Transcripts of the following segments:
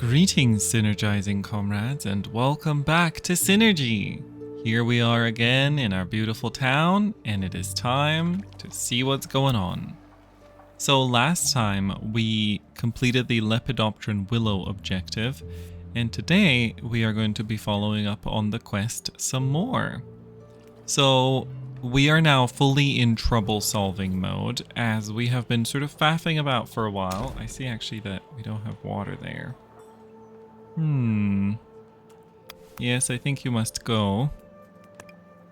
Greetings, synergizing comrades, and welcome back to Synergy. Here we are again in our beautiful town, and it is time to see what's going on. So last time we completed the Lepidopteran Willow objective, and today we are going to be following up on the quest some more. So we are now fully in trouble-solving mode, as we have been sort of faffing about for a while. I see actually that we don't have water there. Yes, I think you must go.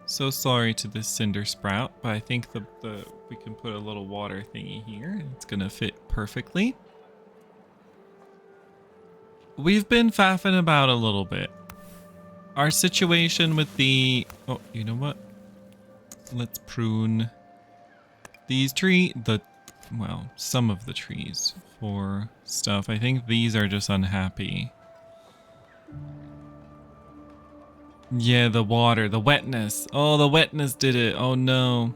So sorry to this cinder sprout, but I think we can put a little water thingy here. It's gonna fit perfectly. We've been faffing about a little bit. Our situation with the... Oh, you know what? Let's prune these well, some of the trees for stuff. I think these are just unhappy. Yeah, the water, the wetness. Oh, the wetness did it. Oh no.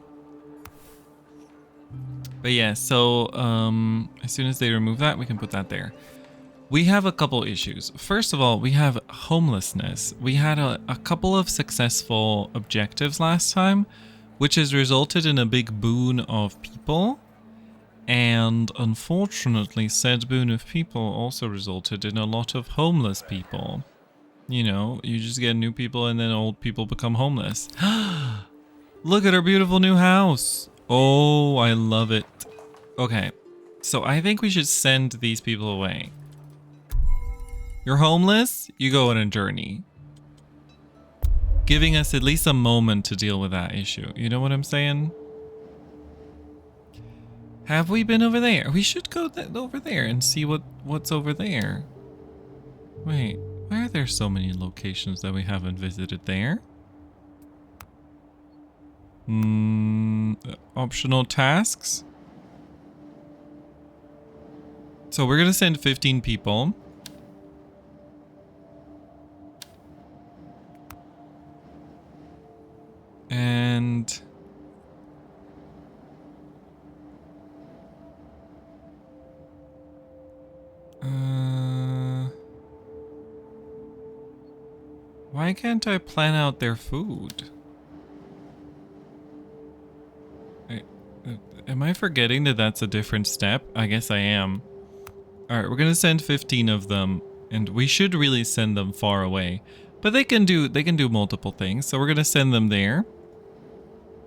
But yeah, so as soon as they remove that, we can put that there. We have a couple issues. First of all, we have homelessness. We had a couple of successful objectives last time, which has resulted in a big boon of people. And unfortunately, said boon of people also resulted in a lot of homeless people. You know, you just get new people and then old people become homeless. Look at our beautiful new house. Oh, I love it. Okay, so I think we should send these people away. You're homeless? You go on a journey. Giving us at least a moment to deal with that issue. You know what I'm saying? Have we been over there? We should go over there and see what's over there. Wait, why are there so many locations that we haven't visited there? Optional tasks. So we're gonna send 15 people. And... why can't I plan out their food? Am I forgetting that that's a different step? I guess I am. Alright, we're gonna send 15 of them, and we should really send them far away. But they can do multiple things, so we're gonna send them there.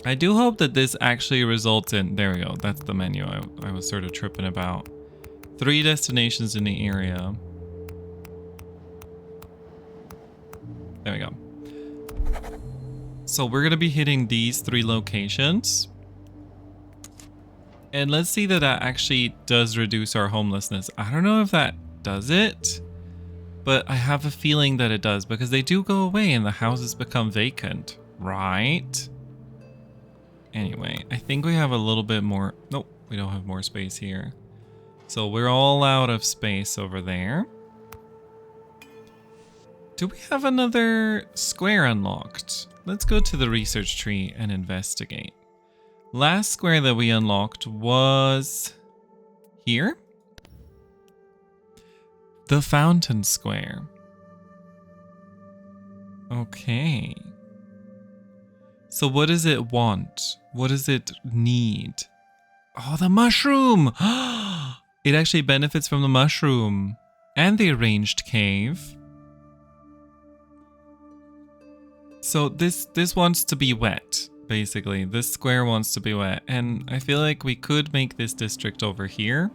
I do hope that this actually results in... There we go, that's the menu I was sort of tripping about. 3 destinations in the area. There we go. So we're going to be hitting these 3 locations. And let's see that actually does reduce our homelessness. I don't know if that does it, but I have a feeling that it does, because they do go away and the houses become vacant, right? Anyway, I think we have a little bit more... Nope, we don't have more space here. So we're all out of space over there. Do we have another square unlocked? Let's go to the research tree and investigate. Last square that we unlocked was here. The fountain square. Okay. So what does it want? What does it need? Oh, the mushroom! It actually benefits from the mushroom and the arranged cave. So this wants to be wet, basically. This square wants to be wet, and I feel like we could make this district over here,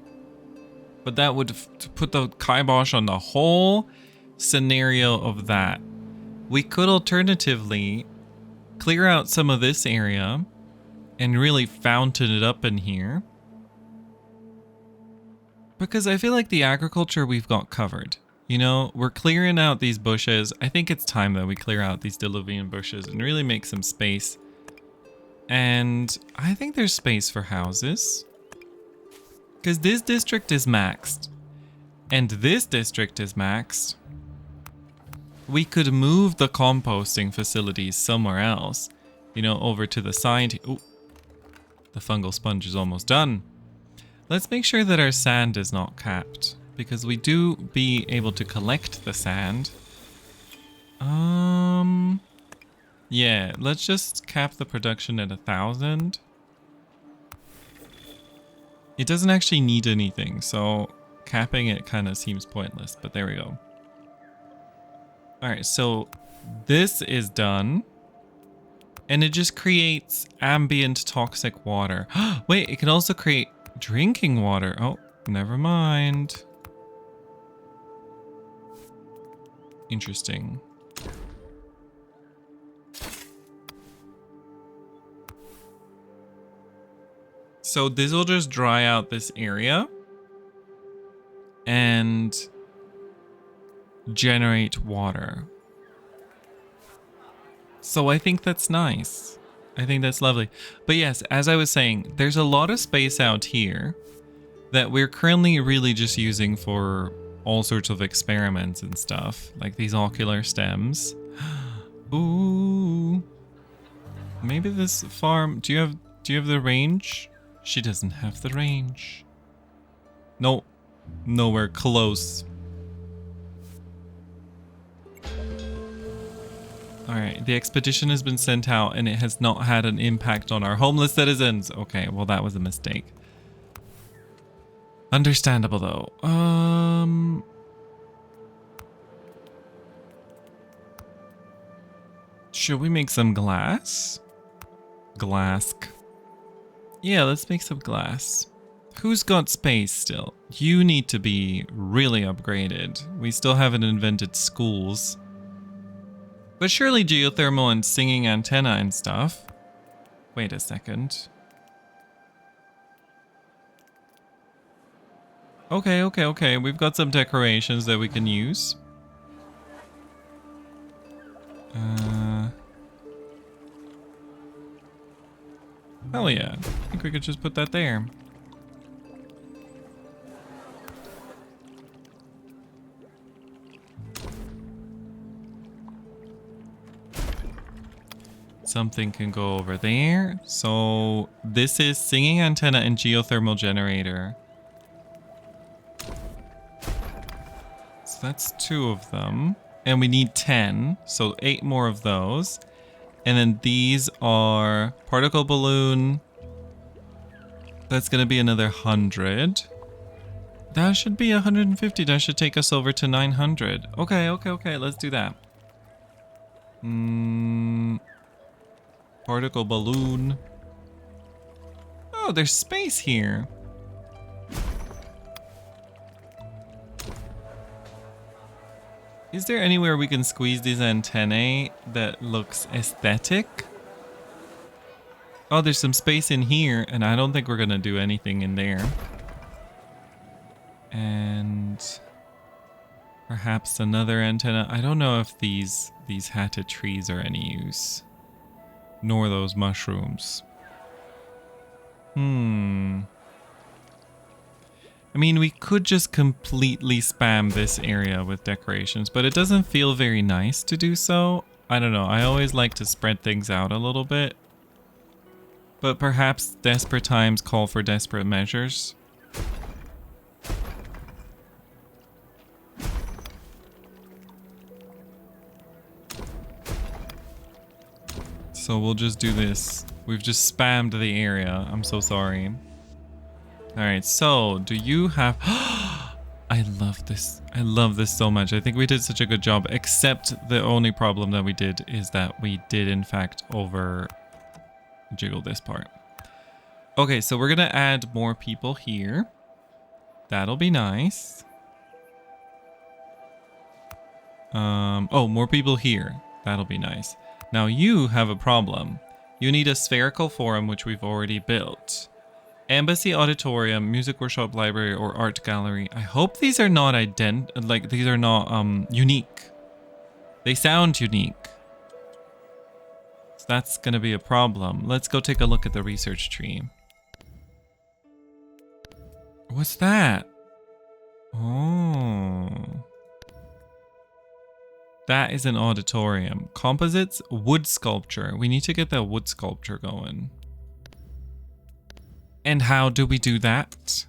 but that would put the kibosh on the whole scenario of that. We could alternatively clear out some of this area and really fountain it up in here, because I feel like the agriculture we've got covered. You know, we're clearing out these bushes. I think it's time that we clear out these diluvian bushes and really make some space. And I think there's space for houses, because this district is maxed and this district is maxed. We could move the composting facilities somewhere else, you know, over to the side. Ooh, the fungal sponge is almost done. Let's make sure that our sand is not capped. because we do be able to collect the sand. Yeah, let's just cap the production at 1,000. It doesn't actually need anything, so capping it kind of seems pointless, but there we go. All right, so this is done. And it just creates ambient toxic water. Wait, it can also create drinking water. Oh, never mind. Interesting. So this will just dry out this area and generate water. So I think that's nice. I think that's lovely. But yes, as I was saying, there's a lot of space out here that we're currently really just using for all sorts of experiments and stuff, like these ocular stems. Ooh. Maybe this farm, do you have the range? She doesn't have the range. No, nowhere close. Alright, the expedition has been sent out and it has not had an impact on our homeless citizens. Okay, well that was a mistake. Understandable though. Should we make some glass? Glass. Yeah, let's make some glass. Who's got space still? You need to be really upgraded. We still haven't invented schools. But surely geothermal and singing antenna and stuff. Wait a second. Okay. We've got some decorations that we can use. Hell yeah. I think we could just put that there. Something can go over there. So this is singing antenna and geothermal generator. So that's 2 of them. And we need 10. So 8 more of those. And then these are particle balloon. That's going to be another 100. That should be 150. That should take us over to 900. Okay. Let's do that. Particle balloon. Oh, there's space here. Is there anywhere we can squeeze these antennae that looks aesthetic? Oh, there's some space in here, and I don't think we're gonna do anything in there. And perhaps another antenna. I don't know if these hatted trees are any use. Nor those mushrooms. I mean, we could just completely spam this area with decorations, but it doesn't feel very nice to do so. I don't know. I always like to spread things out a little bit. But perhaps desperate times call for desperate measures. So we'll just do this. We've just spammed the area. I'm so sorry. Alright, so do you have... I love this. I love this so much. I think we did such a good job, except the only problem that we did is that we did in fact over jiggle this part. Okay, so we're gonna add more people here. That'll be nice. Oh, more people here. That'll be nice. Now you have a problem. You need a spherical forum, which we've already built. Embassy, auditorium, music workshop, library, or art gallery. I hope these are not these are not unique. They sound unique. So that's gonna be a problem. Let's go take a look at the research tree. What's that? Oh. That is an auditorium. Composites, wood sculpture. We need to get that wood sculpture going. And how do we do that?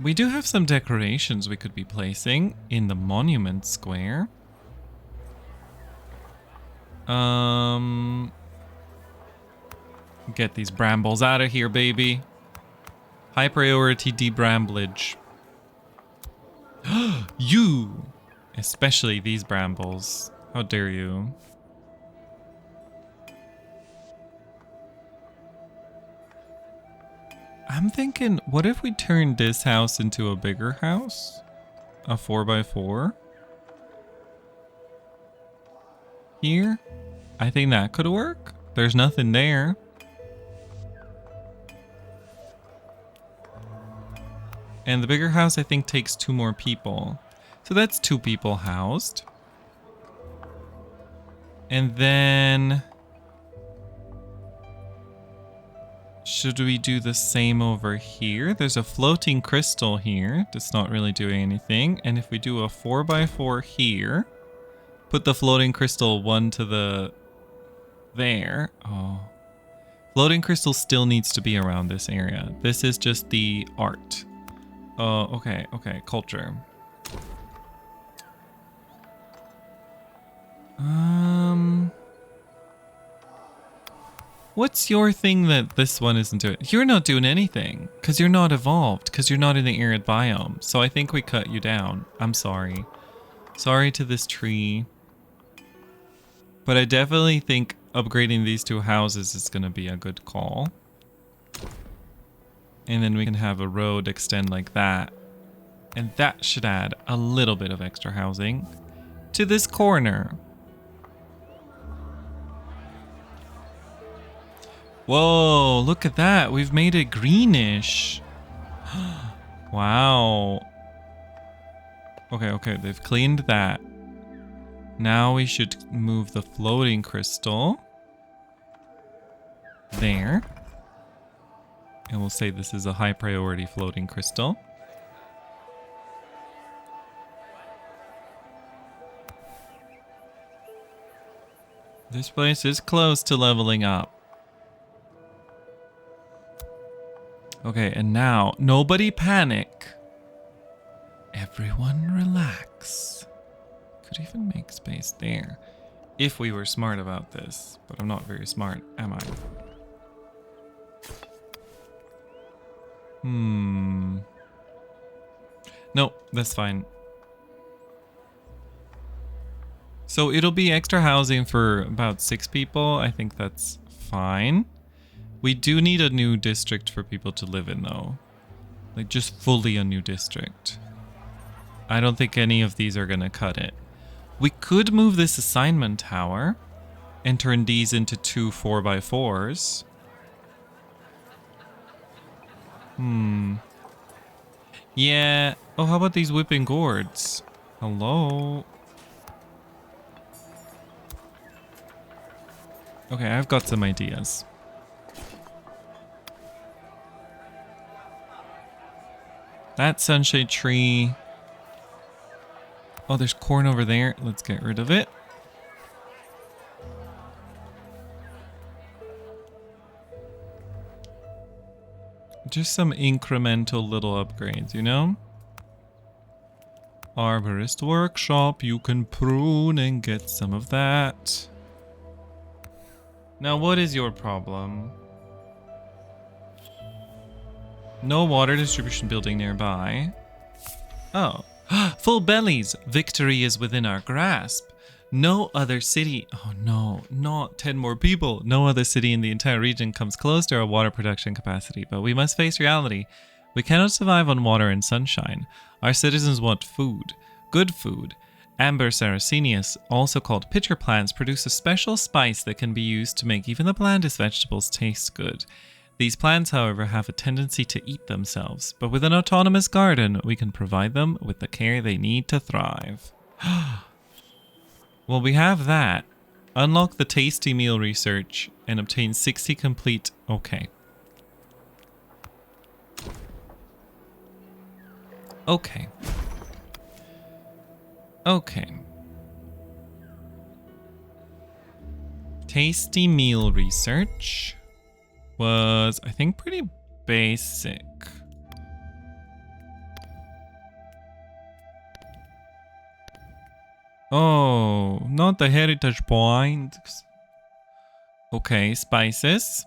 We do have some decorations we could be placing in the monument square. Get these brambles out of here, baby. High priority debramblage. You! Especially these brambles. How dare you? I'm thinking, what if we turned this house into a bigger house? A 4x4? Here? I think that could work. There's nothing there. And the bigger house, I think, takes 2 more people. So that's 2 people housed. And then... should we do the same over here? There's a floating crystal here that's not really doing anything. And if we do a 4x4 here, put the floating crystal one to the... there. Oh. Floating crystal still needs to be around this area. This is just the art. Oh, okay, culture. What's your thing that this one isn't doing? You're not doing anything, because you're not evolved, because you're not in the arid biome. So I think we cut you down. I'm sorry. Sorry to this tree. But I definitely think upgrading these 2 houses is going to be a good call. And then we can have a road extend like that. And that should add a little bit of extra housing to this corner. Whoa, look at that. We've made it greenish. Wow. Okay, they've cleaned that. Now we should move the floating crystal. There. And we'll say this is a high priority floating crystal. This place is close to leveling up. Okay, and now, nobody panic. Everyone relax. Could even make space there. If we were smart about this. But I'm not very smart, am I? No, that's fine. So it'll be extra housing for about 6 people. I think that's fine. We do need a new district for people to live in, though. Like, just fully a new district. I don't think any of these are going to cut it. We could move this assignment tower and turn these into 2 4x4s. Yeah. Oh, how about these whipping gourds? Hello? Okay, I've got some ideas. That sunshade tree. Oh, there's corn over there. Let's get rid of it. Just some incremental little upgrades, you know? Arborist workshop. You can prune and get some of that. Now, what is your problem? No water distribution building nearby. Oh. Full bellies. Victory is within our grasp. No other city. Oh no, not 10 more people. No other city in the entire region comes close to our water production capacity, but we must face reality. We cannot survive on water and sunshine. Our citizens want food. Good food. Amber sarracenius, also called pitcher plants, produce a special spice that can be used to make even the blandest vegetables taste good. These plants, however, have a tendency to eat themselves, but with an autonomous garden, we can provide them with the care they need to thrive. Well, we have that. Unlock the tasty meal research and obtain 60 complete. Okay. Okay. Okay. Tasty meal research was, I think, pretty basic. Oh, not the heritage point. Okay, spices.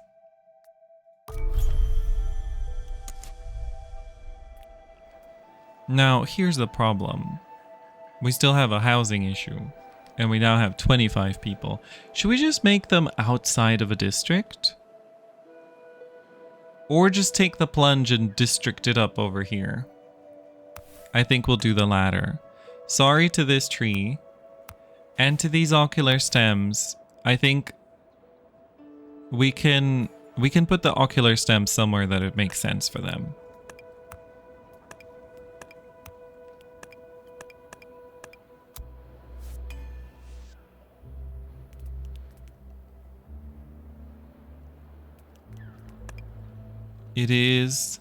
Now, here's the problem. We still have a housing issue, and we now have 25 people. Should we just make them outside of a district? Or just take the plunge and district it up over here? I think we'll do the latter. Sorry to this tree, and to these ocular stems. I think we can put the ocular stems somewhere that it makes sense for them. It is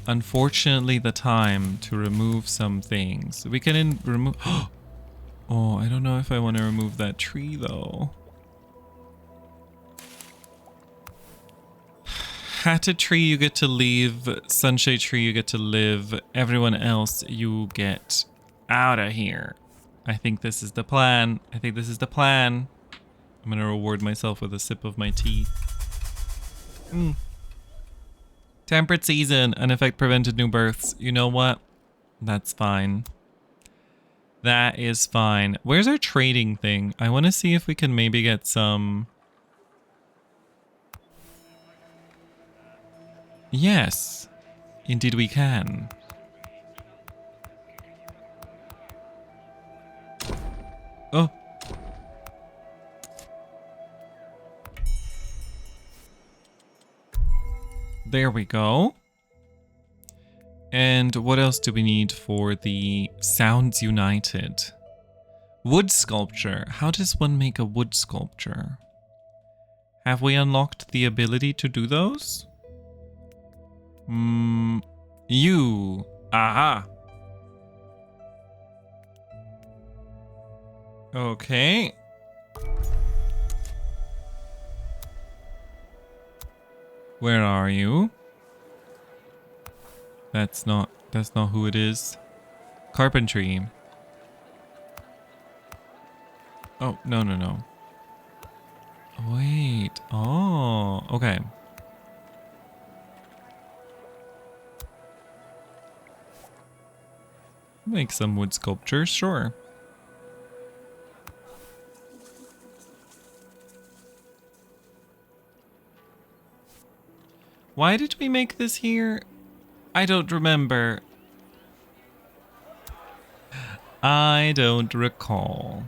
unfortunately the time to remove some things. We can remove... Oh, I don't know if I want to remove that tree though. Hatted tree you get to leave, sunshade tree you get to live, everyone else you get out of here. I think this is the plan. I think this is the plan. I'm gonna reward myself with a sip of my tea. Temperate season, an effect prevented new births. You know what? That's fine. That is fine. Where's our trading thing? I want to see if we can maybe get some... Yes, indeed we can. Oh. There we go. And what else do we need for the Sounds United? Wood sculpture. How does one make a wood sculpture? Have we unlocked the ability to do those? You. Aha. Okay. Where are you? That's not who it is. Carpentry. Oh, no. Wait. Oh, okay. Make some wood sculptures, sure. Why did we make this here? I don't remember. I don't recall.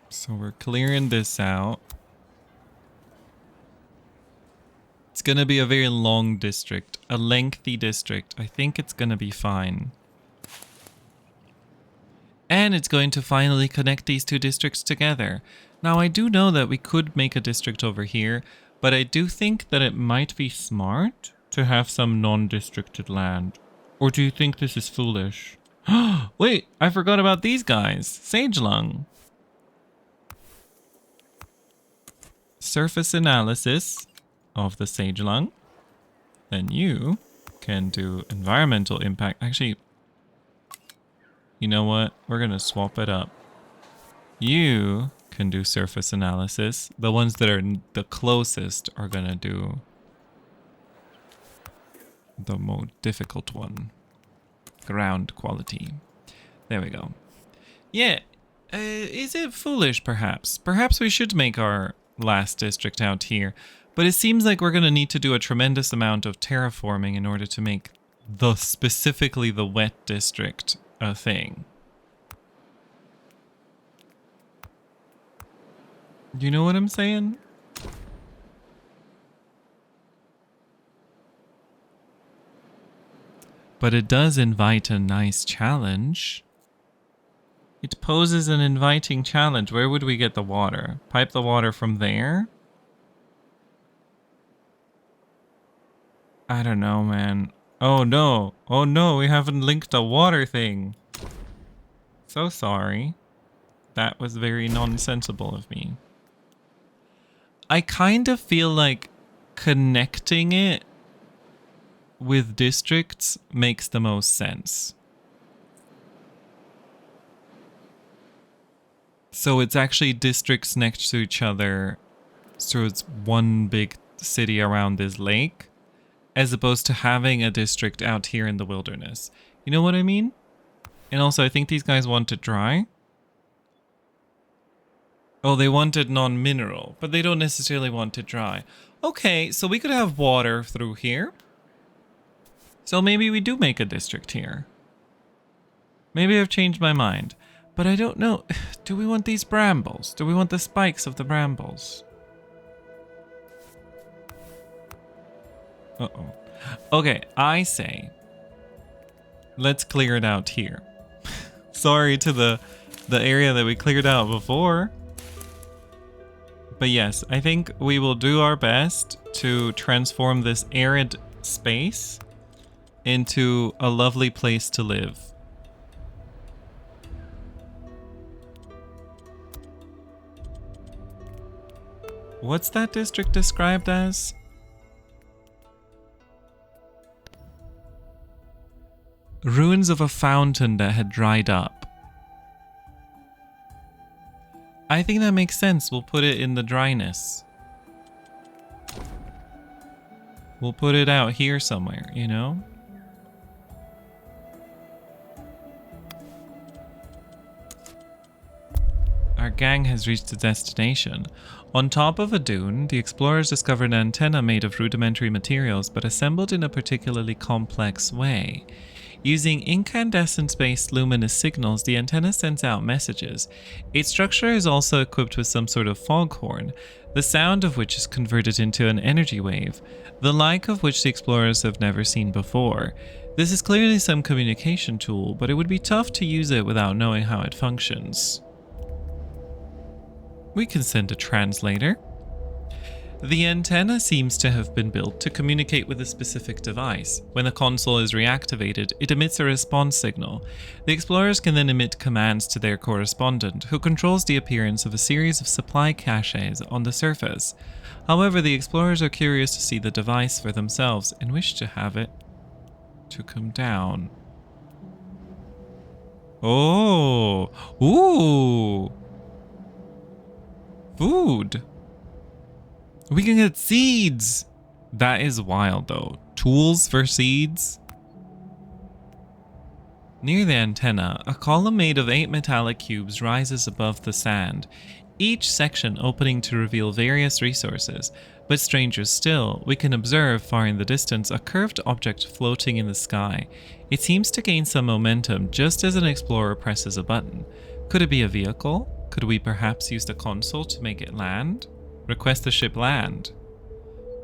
So we're clearing this out. It's gonna be a very long district, a lengthy district. I think it's gonna be fine. And it's going to finally connect these two districts together. Now, I do know that we could make a district over here, but I do think that it might be smart to have some non-districted land. Or do you think this is foolish? Wait, I forgot about these guys. Sagelung. Surface analysis of the Sagelung. Then you can do environmental impact. Actually, you know what? We're going to swap it up. You can do surface analysis. The ones that are the closest are going to do the more difficult one. Ground quality. There we go. Yeah. Is it foolish, perhaps? Perhaps we should make our last district out here. But it seems like we're going to need to do a tremendous amount of terraforming in order to make specifically the wet district a thing. Do you know what I'm saying? But it does invite a nice challenge. It poses an inviting challenge. Where would we get the water? Pipe the water from there? I don't know, man. Oh no. Oh no, we haven't linked a water thing. So sorry. That was very nonsensible of me. I kind of feel like connecting it with districts makes the most sense. So it's actually districts next to each other, so it's one big city around this lake, as opposed to having a district out here in the wilderness. You know what I mean? And also, I think these guys wanted dry. Oh, they wanted non-mineral, but they don't necessarily want it dry. Okay, so we could have water through here. So maybe we do make a district here. Maybe I've changed my mind. But I don't know. Do we want these brambles? Do we want the spikes of the brambles? Uh-oh. Okay, I say, let's clear it out here. Sorry to the area that we cleared out before. But yes, I think we will do our best to transform this arid space into a lovely place to live. What's that district described as? Ruins of a fountain that had dried up. I think that makes sense. We'll put it in the dryness. We'll put it out here somewhere, you know? Our gang has reached its destination. On top of a dune, the explorers discovered an antenna made of rudimentary materials but assembled in a particularly complex way. Using incandescence-based luminous signals, the antenna sends out messages. Its structure is also equipped with some sort of foghorn, the sound of which is converted into an energy wave, the like of which the explorers have never seen before. This is clearly some communication tool, but it would be tough to use it without knowing how it functions. We can send a translator. The antenna seems to have been built to communicate with a specific device. When the console is reactivated, it emits a response signal. The explorers can then emit commands to their correspondent, who controls the appearance of a series of supply caches on the surface. However, the explorers are curious to see the device for themselves and wish to have it to come down. Oh! Ooh! Food! We can get seeds! That is wild though. Tools for seeds? Near the antenna, a column made of 8 metallic cubes rises above the sand, each section opening to reveal various resources. But stranger still, we can observe far in the distance a curved object floating in the sky. It seems to gain some momentum just as an explorer presses a button. Could it be a vehicle? Could we perhaps use the console to make it land? Request the ship land.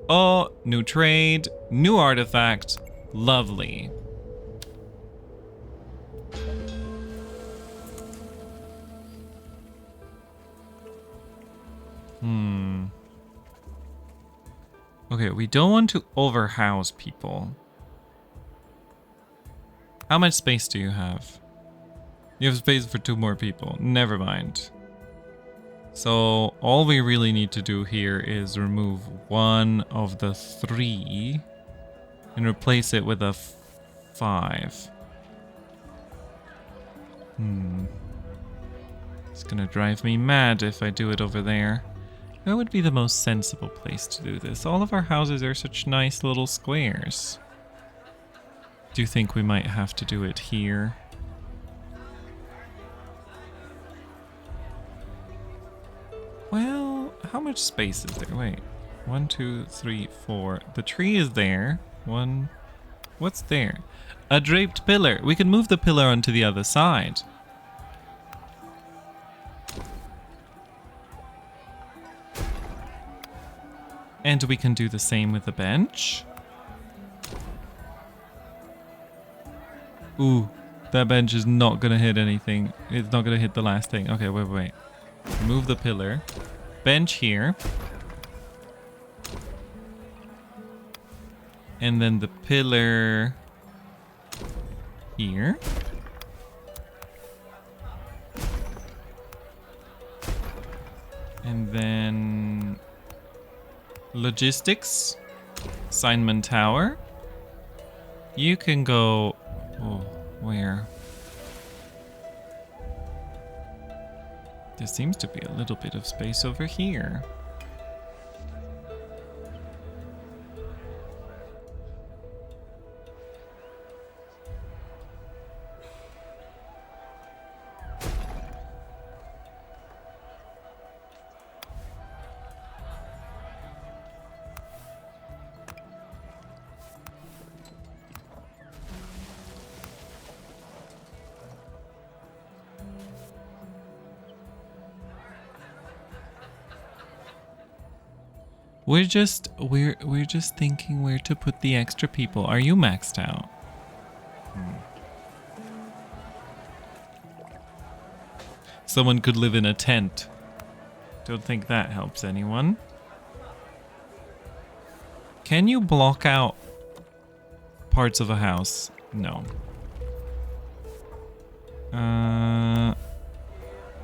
Oh, new trade, new artifact. Lovely. Okay, we don't want to overhouse people. How much space do you have? You have space for 2 more people. Never mind. So all we really need to do here is remove 1 of the 3 and replace it with a 5. It's gonna drive me mad if I do it over there. That would be the most sensible place to do this. All of our houses are such nice little squares. Do you think we might have to do it here? Well, how much space is there? Wait. 1, 2, 3, 4. The tree is there. 1. What's there? A draped pillar. We can move the pillar onto the other side. And we can do the same with the bench. Ooh, that bench is not gonna hit anything. It's not gonna hit the last thing. Okay, wait. Move the pillar. Bench here. And then the pillar here. And then logistics. Assignment Tower. You can go... Oh, where? There seems to be a little bit of space over here. We're just thinking where to put the extra people. Are you maxed out? Someone could live in a tent. Don't think that helps anyone. Can you block out parts of a house? No.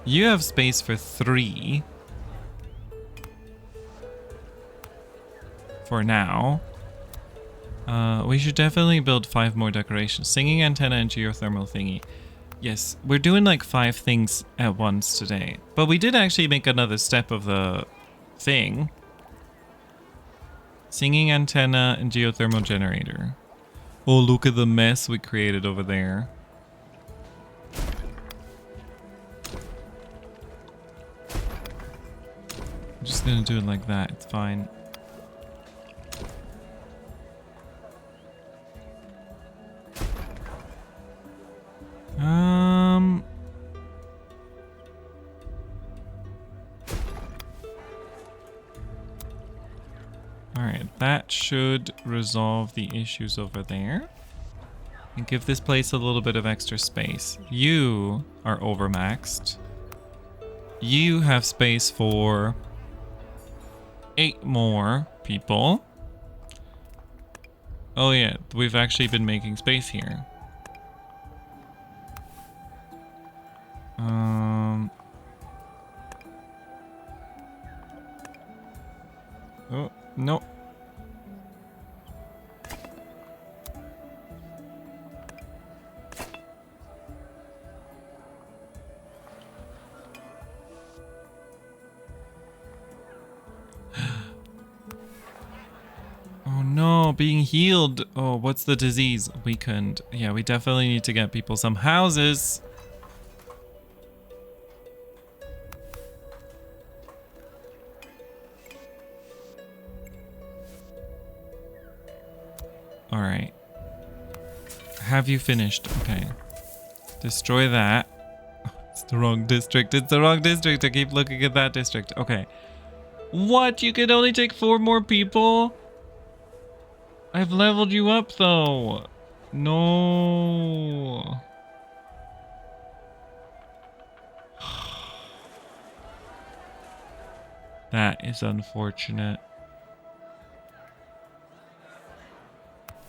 You have space for 3. For now. We should definitely build 5 more decorations. Singing antenna and geothermal thingy. Yes, we're doing like 5 things at once today. But we did actually make another step of the thing. Singing antenna and geothermal generator. Oh, look at the mess we created over there. I'm just gonna do it like that. It's fine. Alright, that should resolve the issues over there. And give this place a little bit of extra space. You are overmaxed. You have space for 8 more people. Oh yeah, we've actually been making space here. Oh, no. Oh no, being healed. Oh, what's the disease? Weakened. Yeah, we definitely need to get people some houses. Alright. Have you finished? Okay. Destroy that. Oh, it's the wrong district. It's the wrong district. I keep looking at that district. Okay. What? You can only take 4 more people? I've leveled you up though. No. That is unfortunate.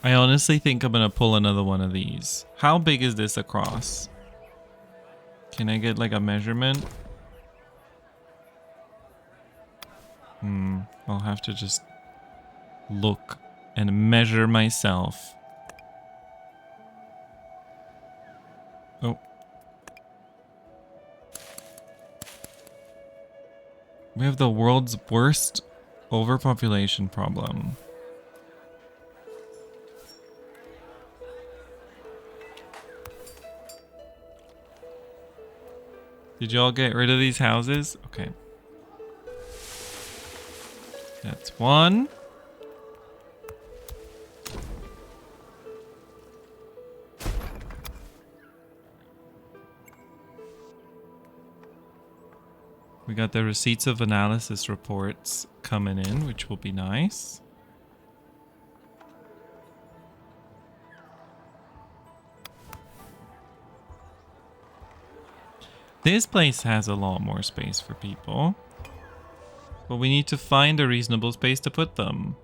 I honestly think I'm gonna pull another one of these. How big is this across? Can I get like a measurement? I'll have to just look and measure myself. Oh. We have the world's worst overpopulation problem. Did y'all get rid of these houses? Okay. That's 1. We got the receipts of analysis reports coming in, which will be nice. This place has a lot more space for people. But we need to find a reasonable space to put them.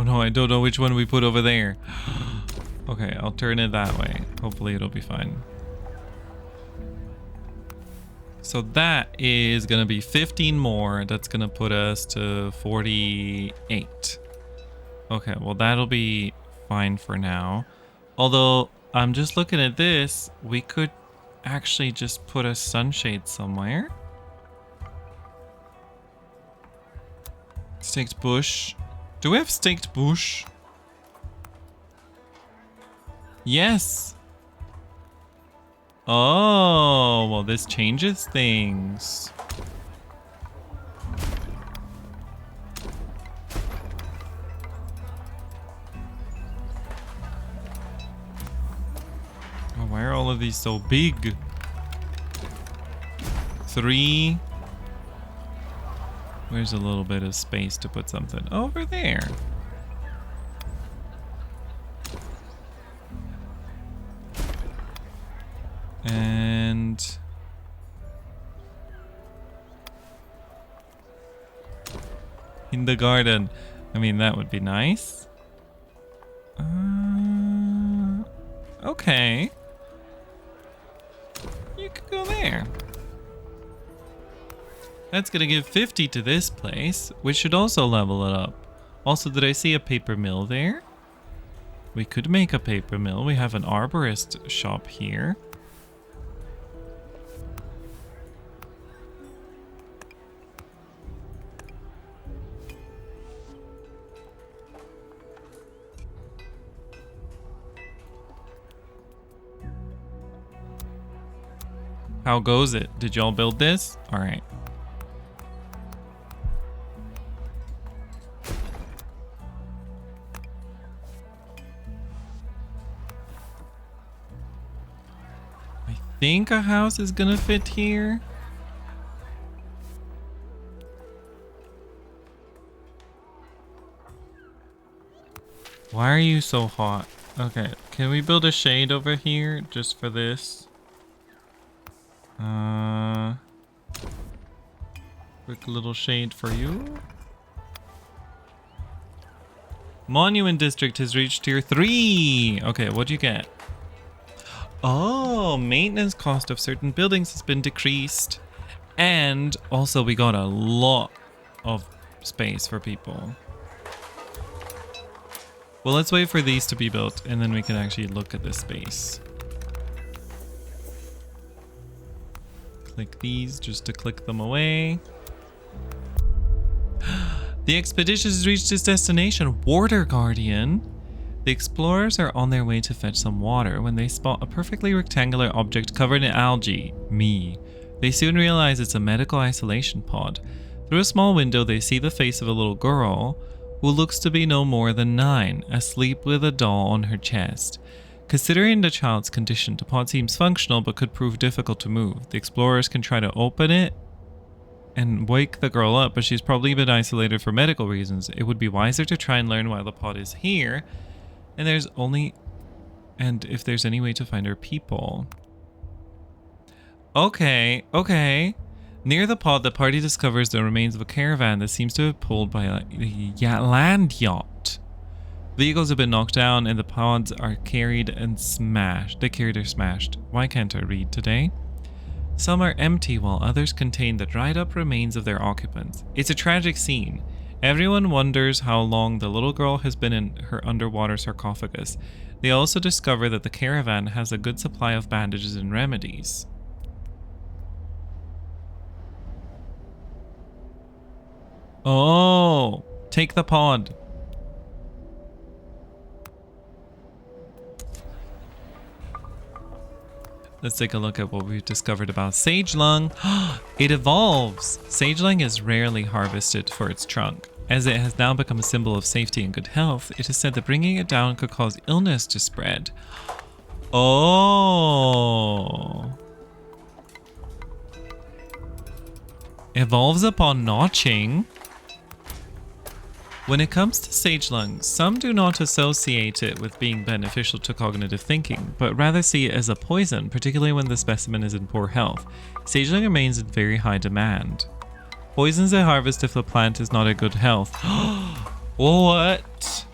no, I don't know which one we put over there. Okay, I'll turn it that way. Hopefully it'll be fine. So that is going to be 15 more. That's going to put us to 48. Okay, well that'll be fine for now. Although, I'm just looking at this. We could actually just put a sunshade somewhere. Staked bush. Do we have staked bush? Yes. Oh, well, this changes things. Oh, why are all of these so big? 3. Where's a little bit of space to put something? Over there. And in the garden. I mean, that would be nice. Okay. You could go there. That's gonna give 50 to this place, which should also level it up. Also, did I see a paper mill there? We could make a paper mill. We have an arborist shop here. How goes it? Did y'all build this? All right. I think a house is gonna fit here. Why are you so hot? Okay, can we build a shade over here just for this? Quick little shade for you. Monument District has reached tier 3. Okay, what'd you get? Oh, maintenance cost of certain buildings has been decreased. And also we got a lot of space for people. Well, let's wait for these to be built and then we can actually look at this space. Click these just to click them away. The expedition has reached its destination, Water Guardian. The explorers are on their way to fetch some water when they spot a perfectly rectangular object covered in algae. Me. They soon realize it's a medical isolation pod. Through a small window, they see the face of a little girl who looks to be no more than 9, asleep with a doll on her chest. Considering the child's condition, the pod seems functional but could prove difficult to move. The explorers can try to open it and wake the girl up, but she's probably been isolated for medical reasons. It would be wiser to try and learn why the pod is here, and if there's any way to find her people. Okay. Near the pod, the party discovers the remains of a caravan that seems to have pulled by a land yacht. Vehicles have been knocked down and the pods are carried and smashed. Why can't I read today? Some are empty while others contain the dried up remains of their occupants. It's a tragic scene. Everyone wonders how long the little girl has been in her underwater sarcophagus. They also discover that the caravan has a good supply of bandages and remedies. Oh, take the pod. Let's take a look at what we've discovered about sage lung. It evolves. Sage lung is rarely harvested for its trunk. As it has now become a symbol of safety and good health, it is said that bringing it down could cause illness to spread. Oh. Evolves upon notching. When it comes to sage lung, some do not associate it with being beneficial to cognitive thinking, but rather see it as a poison, particularly when the specimen is in poor health. Sage lung remains in very high demand. Poisons they harvest if the plant is not in good health. What?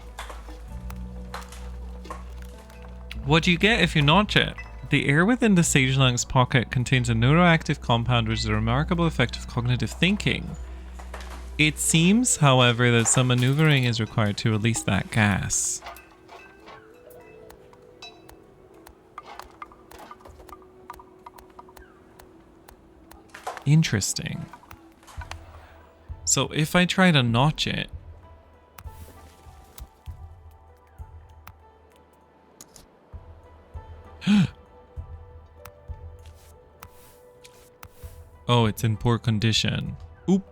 What do you get if you notch it? The air within the sage lung's pocket contains a neuroactive compound which has a remarkable effect of cognitive thinking. It seems, however, that some maneuvering is required to release that gas. Interesting. So if I try to notch it... Oh, it's in poor condition. Oop.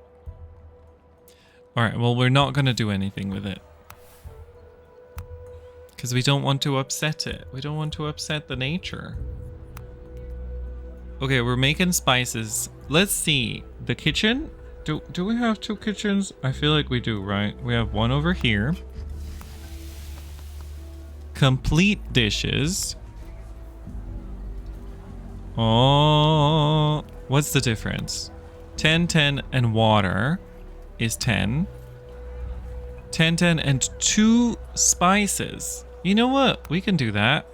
Alright, well, we're not going to do anything with it. Because we don't want to upset it. We don't want to upset the nature. Okay, we're making spices. Let's see. The kitchen? Do we have 2 kitchens? I feel like we do, right? We have one over here. Complete dishes. Oh, what's the difference? 10, 10, and water is 10. 10, 10, and 2 spices. You know what? We can do that.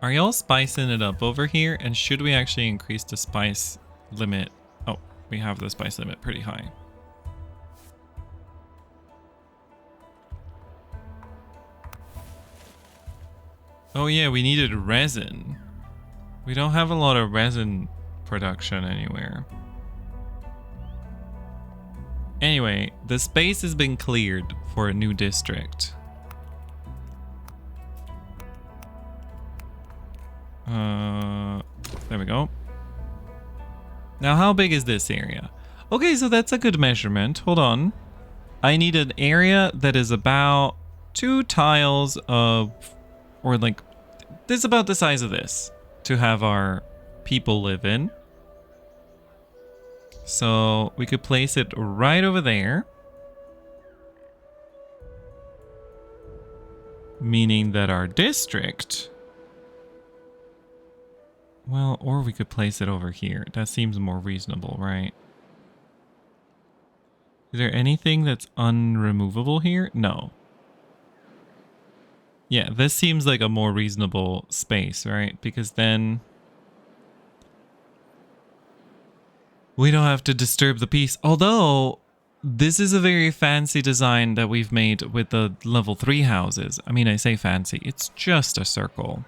Are y'all spicing it up over here? And should we actually increase the spice limit? Oh, we have the spice limit pretty high. Oh yeah, we needed resin. We don't have a lot of resin production anywhere. Anyway, the space has been cleared for a new district. There we go. Now, how big is this area? Okay, so that's a good measurement. Hold on. I need an area that is about 2 tiles of, or like, this is about the size of this to have our people live in. So we could place it right over there. Meaning that our district... Well, or we could place it over here. That seems more reasonable, right? Is there anything that's unremovable here? No. Yeah, this seems like a more reasonable space, right? Because then we don't have to disturb the peace. Although, this is a very fancy design that we've made with the level 3 houses. I mean, I say fancy. It's just a circle.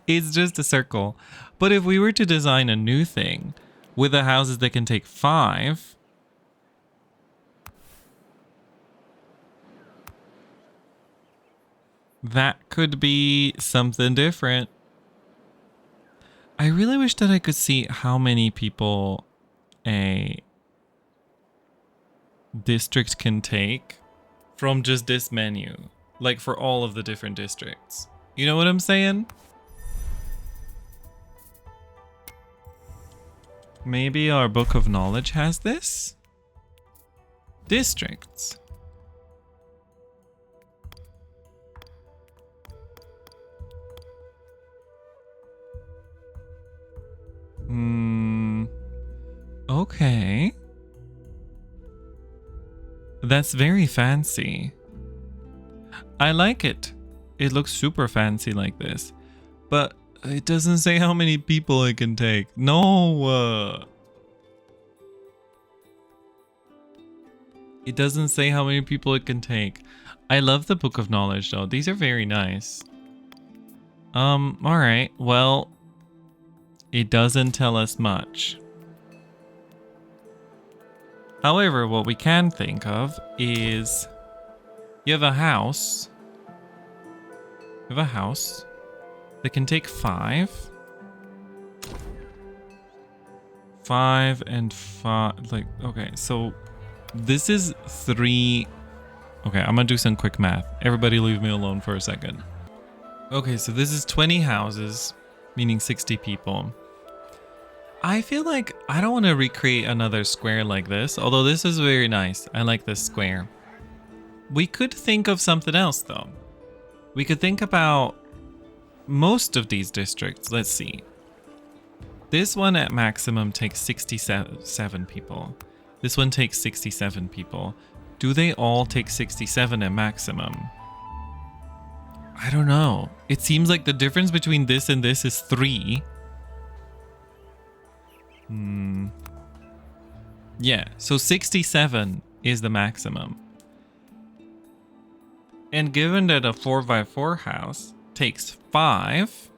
It's just a circle. But if we were to design a new thing with the houses that can take 5... that could be something different. I really wish that I could see how many people a district can take from just this menu. Like for all of the different districts. You know what I'm saying? Maybe our book of knowledge has this? Districts. Okay. That's very fancy. I like it. It looks super fancy like this. But it doesn't say how many people it can take. No. It doesn't say how many people it can take. I love the book of knowledge though. These are very nice. Alright. Well, it doesn't tell us much. However, what we can think of is you have a house. You have a house that can take 5. 5 and 5. Like, okay, so this is 3. Okay, I'm gonna do some quick math. Everybody leave me alone for a second. Okay, so this is 20 houses, meaning 60 people. I feel like I don't want to recreate another square like this, although this is very nice. I like this square. We could think of something else though. We could think about most of these districts, let's see. This one at maximum takes 67 people. This one takes 67 people. Do they all take 67 at maximum? I don't know. It seems like the difference between this and this is 3. Yeah, so 67 is the maximum. And given that a 4x4 house takes 5...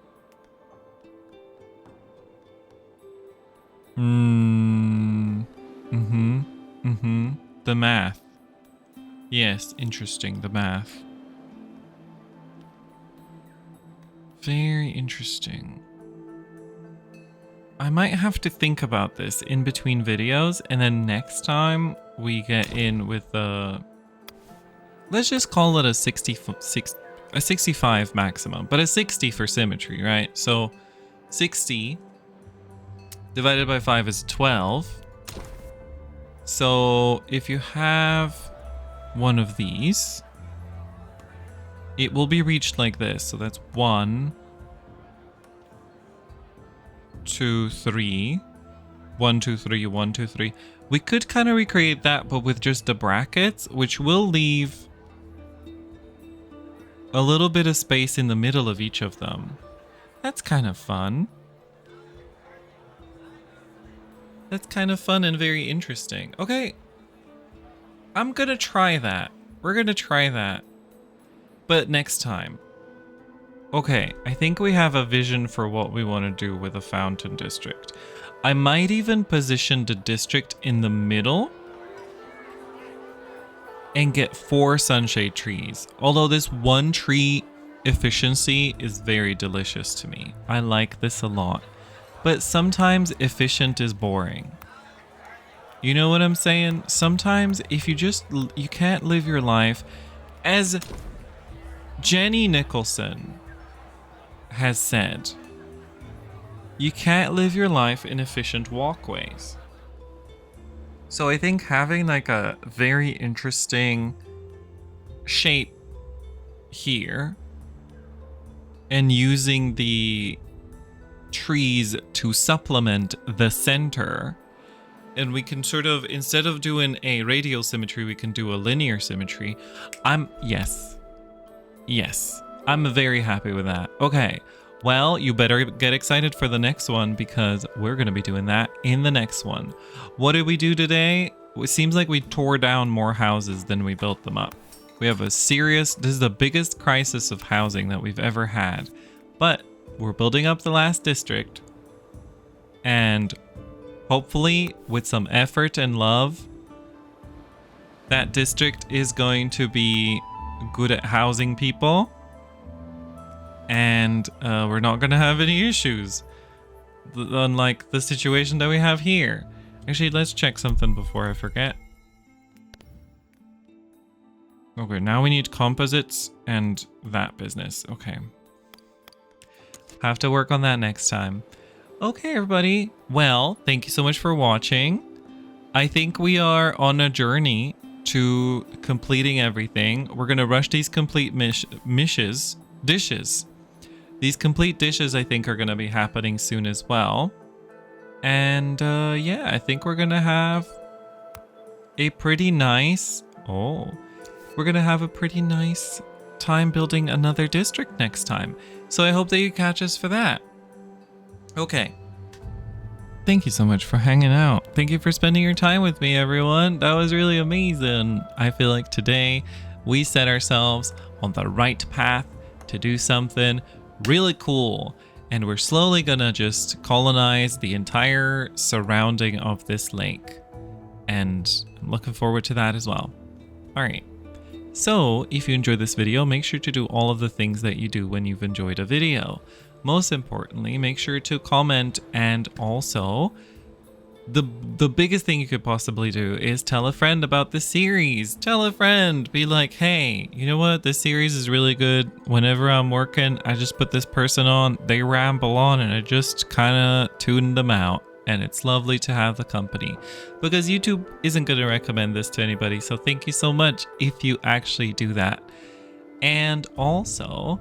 The math. Yes, interesting, the math. Very interesting. I might have to think about this in between videos, and then next time we get in with the... Let's just call it a 65 maximum, but a 60 for symmetry, right? So 60 divided by 5 is 12. So if you have one of these, it will be reached like this. So that's 1, 2, 3. 1, 2, 3, 1, 2, 3. We could kind of recreate that, but with just the brackets, which will leave a little bit of space in the middle of each of them. That's kind of fun. That's kind of fun and very interesting. Okay. I'm gonna try that. We're gonna try that. But next time. Okay, I think we have a vision for what we want to do with a fountain district. I might even position the district in the middle and get 4 sunshade trees. Although this 1 tree efficiency is very delicious to me. I like this a lot. But sometimes efficient is boring. You know what I'm saying? Sometimes if you can't live your life, as Jenny Nicholson has said, you can't live your life in efficient walkways. So I think having like a very interesting shape here and using the trees to supplement the center, and we can sort of, instead of doing a radial symmetry, we can do a linear symmetry. Yes, I'm very happy with that. Okay, well, you better get excited for the next one, because we're going to be doing that in the next one. What did we do today? It seems like we tore down more houses than we built them up. We have this is the biggest crisis of housing that we've ever had, but we're building up the last district, and hopefully with some effort and love, that district is going to be good at housing people, and we're not going to have any issues, unlike the situation that we have here. Actually, let's check something before I forget. Okay, now we need composites and that business. Okay. Have to work on that next time. Okay, everybody. Well, thank you so much for watching. I think we are on a journey to completing everything. We're going to rush these complete dishes. These complete dishes, I think, are going to be happening soon as well. And yeah, I think we're going to have a pretty nice... we're going to have a pretty nice time building another district next time. So I hope that you catch us for that. Okay. Thank you so much for hanging out. Thank you for spending your time with me, everyone. That was really amazing. I feel like today we set ourselves on the right path to do something really cool. And we're slowly gonna just colonize the entire surrounding of this lake. And I'm looking forward to that as well. All right. So if you enjoyed this video, make sure to do all of the things that you do when you've enjoyed a video. Most importantly, make sure to comment, and also the biggest thing you could possibly do is tell a friend about the series. Tell a friend, be like, hey, you know what? This series is really good. Whenever I'm working, I just put this person on, they ramble on, and I just kind of tune them out. And it's lovely to have the company, because YouTube isn't going to recommend this to anybody. So thank you so much if you actually do that. And also,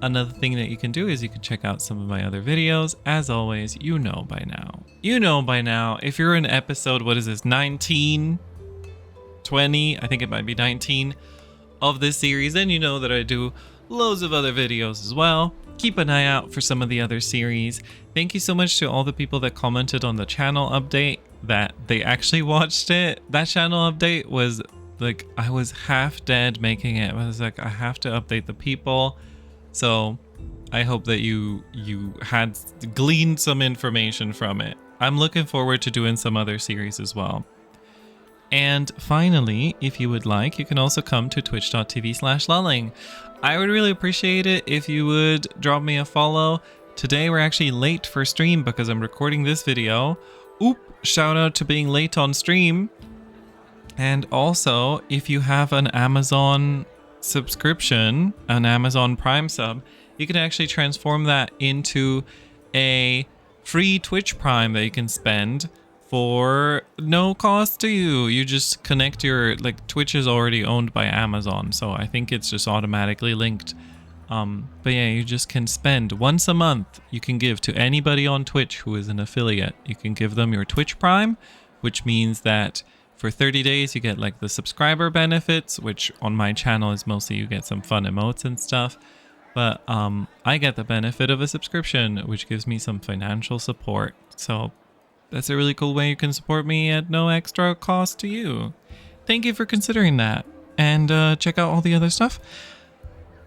Another thing that you can do is you can check out some of my other videos. As always, you know by now. You know by now, if you're in episode, what is this, 19, 20, I think it might be 19 of this series, then you know that I do loads of other videos as well. Keep an eye out for some of the other series. Thank you so much to all the people that commented on the channel update that they actually watched it. That channel update was like, I was half dead making it. I was like, I have to update the people. So I hope that you had gleaned some information from it. I'm looking forward to doing some other series as well. And finally, if you would like, you can also come to twitch.tv/Lelling. I would really appreciate it if you would drop me a follow. Today we're actually late for stream because I'm recording this video. Oop, shout out to being late on stream. And also, if you have an Amazon subscription, an Amazon Prime sub, you can actually transform that into a free Twitch Prime that you can spend for no cost to you. You just connect your, like, Twitch is already owned by Amazon, so I think it's just automatically linked. But yeah, you just can spend once a month. You can give to anybody on Twitch who is an affiliate. You can give them your Twitch Prime, which means that for 30 days you get like the subscriber benefits, which on my channel is mostly you get some fun emotes and stuff. But I get the benefit of a subscription, which gives me some financial support. So that's a really cool way you can support me at no extra cost to you. Thank you for considering that. And check out all the other stuff.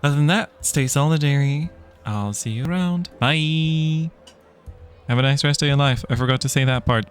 Other than that, stay solidary. I'll see you around. Bye. Have a nice rest of your life. I forgot to say that part.